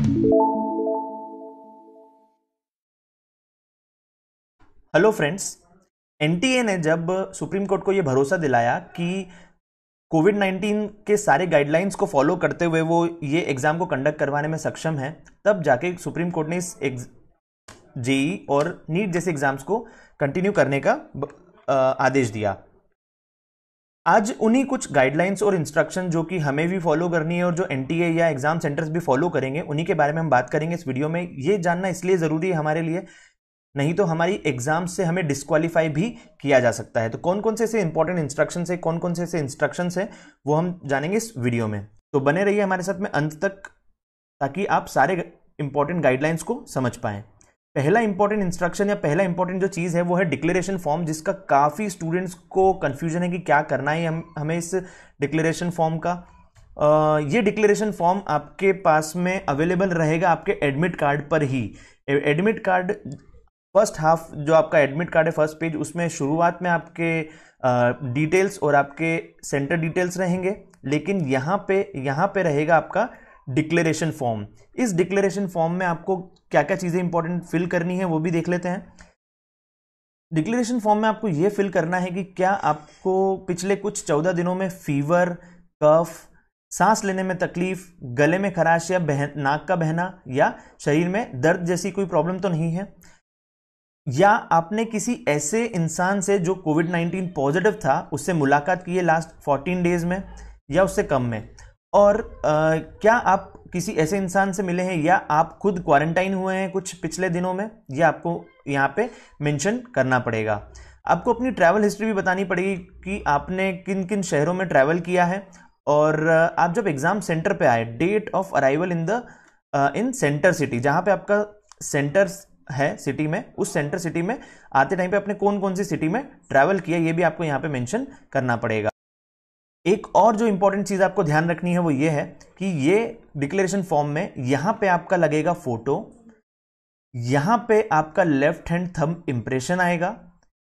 Hello friends, NTA ने जब supreme court को यह भरोसा दिलाया कि कोविड 19 के सारे गाइडलाइंस को फॉलो करते हुए वो ये एग्जाम को कंडक्ट करवाने में सक्षम है, तब जाके सुप्रीम कोर्ट ने इस जेई और नीट जैसे एग्जाम्स को कंटिन्यू करने का आदेश दिया। आज उन्हीं कुछ गाइडलाइंस और इंस्ट्रक्शन जो कि हमें भी फॉलो करनी है और जो एनटीए या एग्जाम सेंटर्स भी फॉलो करेंगे, उन्हीं के बारे में हम बात करेंगे इस वीडियो में। ये जानना इसलिए जरूरी है हमारे लिए, नहीं तो हमारी एग्जाम से हमें डिस्क्वालीफाई भी किया जा सकता है। तो कौन कौन से ऐसे इंपॉर्टेंट इंस्ट्रक्शंस है, कौन कौन से ऐसे इंस्ट्रक्शंस है, वो हम जानेंगे इस वीडियो में। तो बने रहिए हमारे साथ में अंत तक, ताकि आप सारे इंपॉर्टेंट गाइडलाइंस को समझ पाएं। पहला इंपॉर्टेंट इंस्ट्रक्शन या पहला इंपॉर्टेंट जो चीज है वो है डिक्लेरेशन फॉर्म, जिसका काफी स्टूडेंट्स को कंफ्यूजन है कि क्या करना है हमें इस डिक्लेरेशन फॉर्म का। ये डिक्लेरेशन फॉर्म आपके पास में अवेलेबल रहेगा आपके एडमिट कार्ड पर ही। एडमिट कार्ड फर्स्ट हाफ जो आपका एडमिट कार्ड है, फर्स्ट पेज, उसमें शुरुआत में आपके डिटेल्स और आपके सेंटर डिटेल्स रहेंगे, लेकिन यहाँ पे रहेगा आपका डिक्लेरेशन फॉर्म। इस डिक्लेरेशन फॉर्म में आपको क्या क्या चीजें इंपॉर्टेंट फिल करनी है वो भी देख लेते हैं। डिक्लेरेशन फॉर्म में आपको यह फिल करना है कि क्या आपको पिछले कुछ 14 दिनों में फीवर, कफ, सांस लेने में तकलीफ, गले में खराश या नाक का बहना या शरीर में दर्द जैसी कोई प्रॉब्लम तो नहीं है, या आपने किसी ऐसे इंसान से जो कोविड 19 पॉजिटिव था उससे मुलाकात की है लास्ट 14 डेज में या उससे कम में, और क्या आप किसी ऐसे इंसान से मिले हैं या आप खुद क्वारंटाइन हुए हैं कुछ पिछले दिनों में, ये आपको यहाँ पे मेंशन करना पड़ेगा। आपको अपनी ट्रैवल हिस्ट्री भी बतानी पड़ेगी कि आपने किन किन शहरों में ट्रैवल किया है, और आप जब एग्जाम सेंटर पे आए, date of arrival in centre city, जहां पे आपका सेंटर है सिटी में, उस सेंटर सिटी में आते टाइम पे आपने कौन कौन सी सिटी में ट्रैवल किया, ये भी आपको यहाँ पे मेंशन करना पड़ेगा। एक और जो इंपॉर्टेंट चीज आपको ध्यान रखनी है वो ये है कि ये डिक्लेरेशन फॉर्म में यहां पे आपका लगेगा फोटो, यहां पे आपका लेफ्ट हैंड थंब इंप्रेशन आएगा,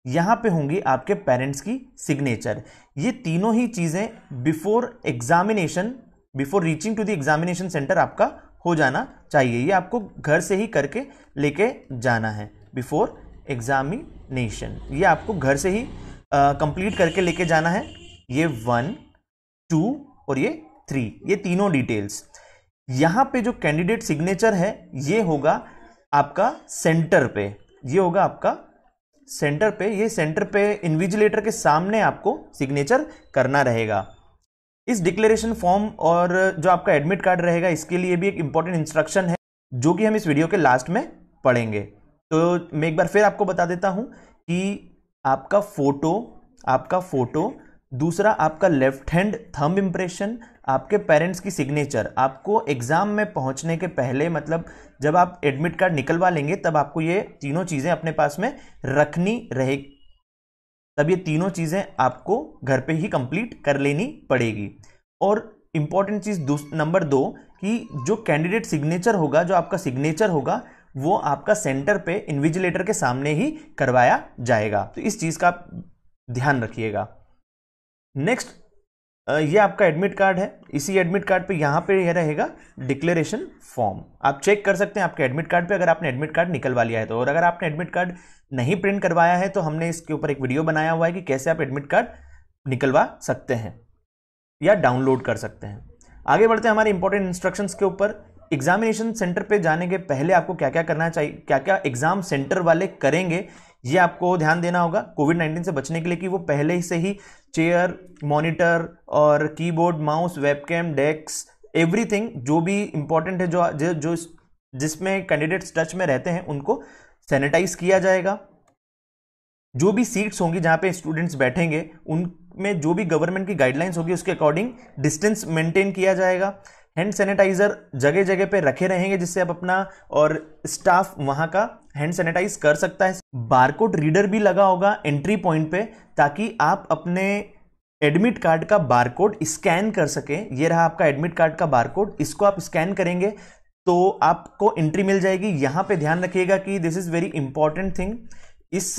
यहां पे होंगी आपके पेरेंट्स की सिग्नेचर। ये तीनों ही चीजें before examination, before reaching to the examination centre आपका हो जाना चाहिए। ये आपको घर से ही करके लेके जाना है बिफोर एग्जामिनेशन। ये आपको घर से ही कंप्लीट करके लेके जाना है। ये 1, 2 और ये 3, ये तीनों डिटेल्स। यहां पे जो कैंडिडेट सिग्नेचर है ये होगा आपका सेंटर पे, ये होगा आपका सेंटर पे। ये सेंटर पे इन्विजिलेटर के सामने आपको सिग्नेचर करना रहेगा। इस डिक्लेरेशन फॉर्म और जो आपका एडमिट कार्ड रहेगा, इसके लिए भी एक इंपॉर्टेंट इंस्ट्रक्शन है जो कि हम इस वीडियो के लास्ट में पढ़ेंगे। तो मैं एक बार फिर आपको बता देता हूं कि आपका फोटो, दूसरा आपका लेफ्ट हैंड थंब इंप्रेशन, आपके पेरेंट्स की सिग्नेचर। आपको एग्जाम में पहुंचने के पहले, मतलब जब आप एडमिट कार्ड निकलवा लेंगे, तब आपको ये तीनों चीजें अपने पास में रखनी रहेगी। तब ये तीनों चीजें आपको घर पे ही कंप्लीट कर लेनी पड़ेगी। और इंपॉर्टेंट चीज नंबर 2 कि जो कैंडिडेट सिग्नेचर होगा, जो आपका सिग्नेचर होगा, वो आपका सेंटर पे इन्विजिलेटर के सामने ही करवाया जाएगा। तो इस चीज का ध्यान रखिएगा। नेक्स्ट, ये आपका एडमिट कार्ड है। इसी एडमिट कार्ड पे यहां पे यह रहेगा डिक्लेरेशन फॉर्म। आप चेक कर सकते हैं आपके एडमिट कार्ड पे, अगर आपने एडमिट कार्ड निकलवा लिया है तो। और अगर आपने एडमिट कार्ड नहीं प्रिंट करवाया है तो हमने इसके ऊपर एक वीडियो बनाया हुआ है कि कैसे आप एडमिट कार्ड निकलवा सकते हैं या डाउनलोड कर सकते हैं। आगे बढ़ते हैं हमारे इंपॉर्टेंट इंस्ट्रक्शंस के ऊपर। एग्जामिनेशन सेंटर पे जाने के पहले आपको क्या क्या करना चाहिए, क्या क्या एग्जाम सेंटर वाले करेंगे, ये आपको ध्यान देना होगा कोविड 19 से बचने के लिए, कि वो पहले से ही चेयर, मॉनिटर और keyboard, mouse, webcam, desk, everything जो भी इंपॉर्टेंट है, जो जिसमें कैंडिडेट्स टच में रहते हैं, उनको सैनिटाइज किया जाएगा। जो भी सीट्स होंगी जहां पे स्टूडेंट्स बैठेंगे, उनमें जो भी गवर्नमेंट की गाइडलाइंस होगी उसके अकॉर्डिंग डिस्टेंस मेंटेन किया जाएगा। हैंड सैनिटाइजर जगह जगह पे रखे रहेंगे, जिससे आप अपना और स्टाफ वहां का हैंड सैनिटाइज कर सकता है। बारकोड रीडर भी लगा होगा एंट्री पॉइंट पे, ताकि आप अपने एडमिट कार्ड का बारकोड स्कैन कर सकें। ये रहा आपका एडमिट कार्ड का बारकोड, इसको आप स्कैन करेंगे तो आपको एंट्री मिल जाएगी। यहां पे ध्यान रखिएगा कि this is very important thing. इस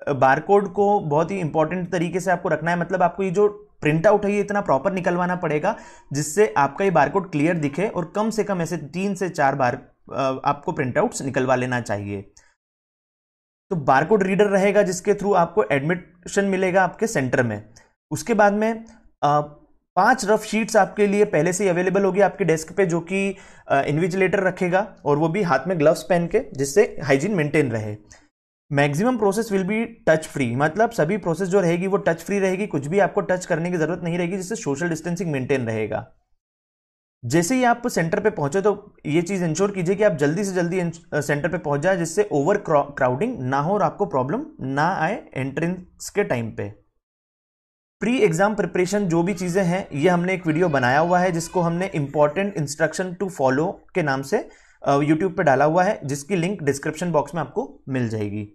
बारकोड को बहुत ही इंपॉर्टेंट तरीके से आपको रखना है, मतलब आपको ये जो प्रिंट आउट है ये इतना प्रॉपर निकलवाना पड़ेगा जिससे आपका ये बारकोड क्लियर दिखे, और कम से कम ऐसे 3 से 4 बार आपको प्रिंट आउट्स निकलवा लेना चाहिए। तो बारकोड रीडर रहेगा जिसके थ्रू आपको एडमिशन मिलेगा आपके सेंटर में। उसके बाद में 5 रफ शीट्स आपके लिए पहले से ही अवेलेबल होगी आपके डेस्क पे, जो कि इन्विजिलेटर रखेगा, और वो भी हाथ में ग्लव्स पहन के, जिससे हाइजीन मेंटेन रहे। Maximum process will be touch free, मतलब सभी प्रोसेस जो रहेगी वो टच फ्री रहेगी, कुछ भी आपको टच करने की जरूरत नहीं रहेगी, जिससे सोशल डिस्टेंसिंग मेंटेन रहेगा। जैसे ही आप सेंटर पे पहुंचे तो ये चीज इंश्योर कीजिए कि आप जल्दी से जल्दी सेंटर पे पहुंच जाए, जिससे ओवर क्राउडिंग ना हो और आपको प्रॉब्लम ना आए एंट्रेंस के टाइम पे। प्री एग्जाम प्रिपरेशन जो भी चीजें हैं ये हमने एक वीडियो बनाया हुआ है, जिसको हमने इंपॉर्टेंट इंस्ट्रक्शन टू फॉलो के नाम से यूट्यूब पे डाला हुआ है, जिसकी लिंक डिस्क्रिप्शन बॉक्स में आपको मिल जाएगी।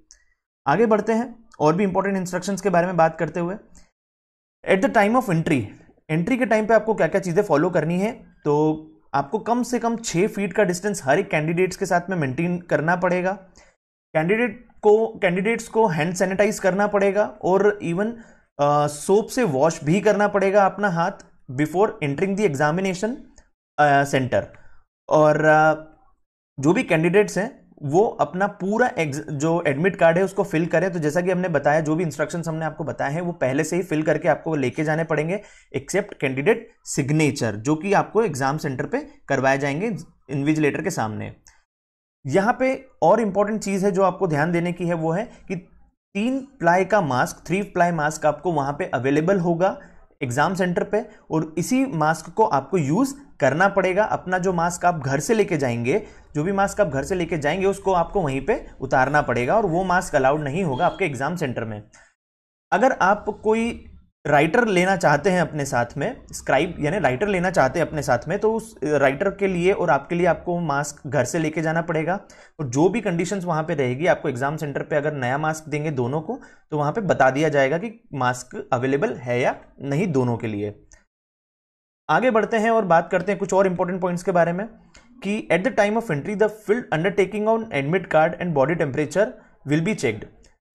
आगे बढ़ते हैं और भी इंपॉर्टेंट इंस्ट्रक्शंस के बारे में बात करते हुए। Eight the time of entry के टाइम पे आपको क्या क्या चीजें फॉलो करनी है, तो आपको कम से कम 6 फीट का डिस्टेंस हर एक कैंडिडेट्स के साथ में मेंटेन करना पड़ेगा। कैंडिडेट्स को हैंड सैनिटाइज करना पड़ेगा, और इवन सोप से वॉश भी करना पड़ेगा अपना हाथ before entering the examination centre. और जो भी कैंडिडेट्स हैं वो अपना पूरा जो एडमिट कार्ड है उसको फिल करें। तो जैसा कि हमने बताया, जो भी इंस्ट्रक्शंस हमने आपको बताए हैं वो पहले से ही फिल करके आपको लेके जाने पड़ेंगे, एक्सेप्ट कैंडिडेट सिग्नेचर, जो कि आपको एग्जाम सेंटर पे करवाए जाएंगे इन्विजिलेटर के सामने। यहां पे और इंपॉर्टेंट चीज है जो आपको ध्यान देने की है, वो है कि 3 प्लाई का मास्क, 3 प्लाई मास्क आपको वहां पे अवेलेबल होगा एग्जाम सेंटर पे, और इसी मास्क को आपको यूज करना पड़ेगा। अपना जो मास्क आप घर से लेके जाएंगे, जो भी मास्क आप घर से लेके जाएंगे उसको आपको वहीं पे उतारना पड़ेगा, और वो मास्क अलाउड नहीं होगा आपके एग्जाम सेंटर में। अगर आप कोई राइटर लेना चाहते हैं अपने साथ में, स्क्राइब यानी राइटर लेना चाहते हैं अपने साथ में, तो उस राइटर के लिए और आपके लिए आपको मास्क घर से लेके जाना पड़ेगा, और जो भी कंडीशंस वहां पे रहेगी, आपको एग्जाम सेंटर पे अगर नया मास्क देंगे दोनों को, तो वहां पे बता दिया जाएगा कि मास्क अवेलेबल है या नहीं दोनों के लिए। आगे बढ़ते हैं और बात करते हैं कुछ और इंपॉर्टेंट पॉइंट्स के बारे में, कि eight the time of entry the field undertaking on admit card and body temperature will be checked.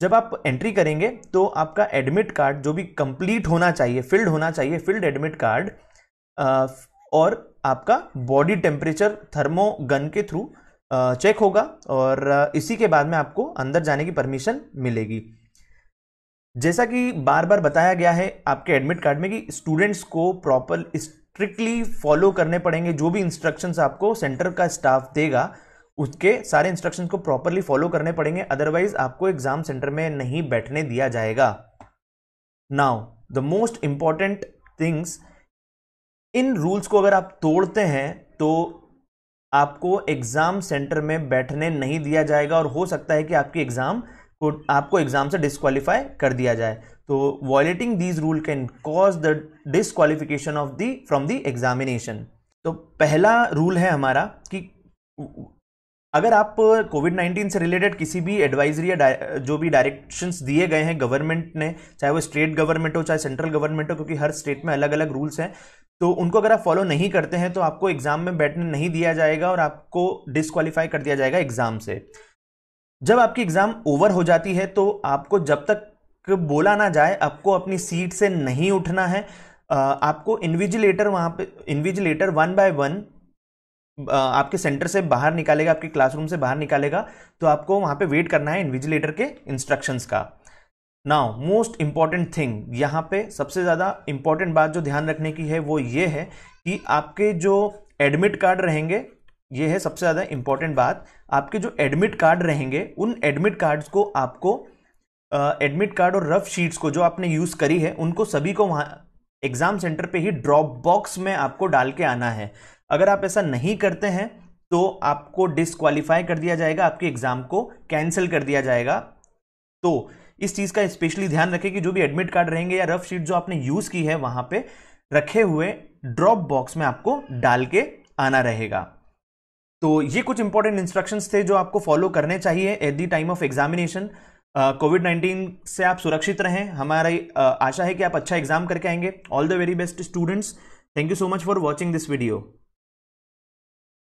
जब आप एंट्री करेंगे तो आपका एडमिट कार्ड जो भी कंप्लीट होना चाहिए, फिल्ड होना चाहिए, फिल्ड एडमिट कार्ड, और आपका बॉडी टेम्परेचर थर्मोगन के थ्रू चेक होगा, और इसी के बाद में आपको अंदर जाने की परमिशन मिलेगी। जैसा कि बार बार बताया गया है आपके एडमिट कार्ड में कि स्टूडेंट्स को प्रॉपर स्ट्रिक्टली फॉलो करने पड़ेंगे, जो भी इंस्ट्रक्शंस आपको सेंटर का स्टाफ देगा उसके सारे इंस्ट्रक्शंस को प्रॉपरली फॉलो करने पड़ेंगे, अदरवाइज आपको एग्जाम सेंटर में नहीं बैठने दिया जाएगा। Now the most important things, in rules को अगर आप तोड़ते हैं तो आपको एग्जाम सेंटर में बैठने नहीं दिया जाएगा, और हो सकता है कि आपको एग्जाम से डिस्क्वालीफाई कर दिया जाए। तो violating these rule can cause the disqualification of from the examination. तो पहला रूल है हमारा कि अगर आप कोविड-19 से रिलेटेड किसी भी एडवाइजरी या जो भी डायरेक्शंस दिए गए हैं गवर्नमेंट ने, चाहे वो स्टेट गवर्नमेंट हो चाहे सेंट्रल गवर्नमेंट हो, क्योंकि हर स्टेट में अलग अलग रूल्स हैं, तो उनको अगर आप फॉलो नहीं करते हैं तो आपको एग्जाम में बैठने नहीं दिया जाएगा और आपको डिस्क्वालीफाई कर दिया जाएगा एग्जाम से। जब आपकी एग्जाम ओवर हो जाती है तो आपको जब तक बोला ना जाए आपको अपनी सीट से नहीं उठना है। आपको इन्विजिलेटर वहां पे, इन्विजिलेटर 1 बाय 1 आपके सेंटर से बाहर निकालेगा, आपके क्लासरूम से बाहर निकालेगा, तो आपको वहां पे वेट करना है इन्विजिलेटर के इंस्ट्रक्शंस का। नाउ मोस्ट इंपॉर्टेंट थिंग, यहां पे सबसे ज्यादा इंपॉर्टेंट बात जो ध्यान रखने की है वो ये है कि आपके जो एडमिट कार्ड रहेंगे, ये है सबसे ज्यादा इंपॉर्टेंट बात, आपके जो एडमिट कार्ड रहेंगे उन एडमिट कार्ड्स को आपको एडमिट कार्ड और रफ शीट्स को जो आपने यूज करी है उनको सभी को वहां एग्जाम सेंटर पे ही ड्रॉप बॉक्स में आपको डाल के आना है। अगर आप ऐसा नहीं करते हैं तो आपको डिस्क्वालीफाई कर दिया जाएगा, आपके एग्जाम को कैंसिल कर दिया जाएगा। तो इस चीज का स्पेशली ध्यान रखें कि जो भी एडमिट कार्ड रहेंगे या रफ शीट जो आपने यूज की है वहां पे रखे हुए ड्रॉप बॉक्स में आपको डाल के आना रहेगा। तो ये कुछ इंपॉर्टेंट इंस्ट्रक्शंस थे जो आपको फॉलो करने चाहिए at the time of examination. कोविड-19 से आप सुरक्षित रहें, हमारी आशा है कि आप अच्छा एग्जाम करके आएंगे। All the very best students, thank you so much for watching this video.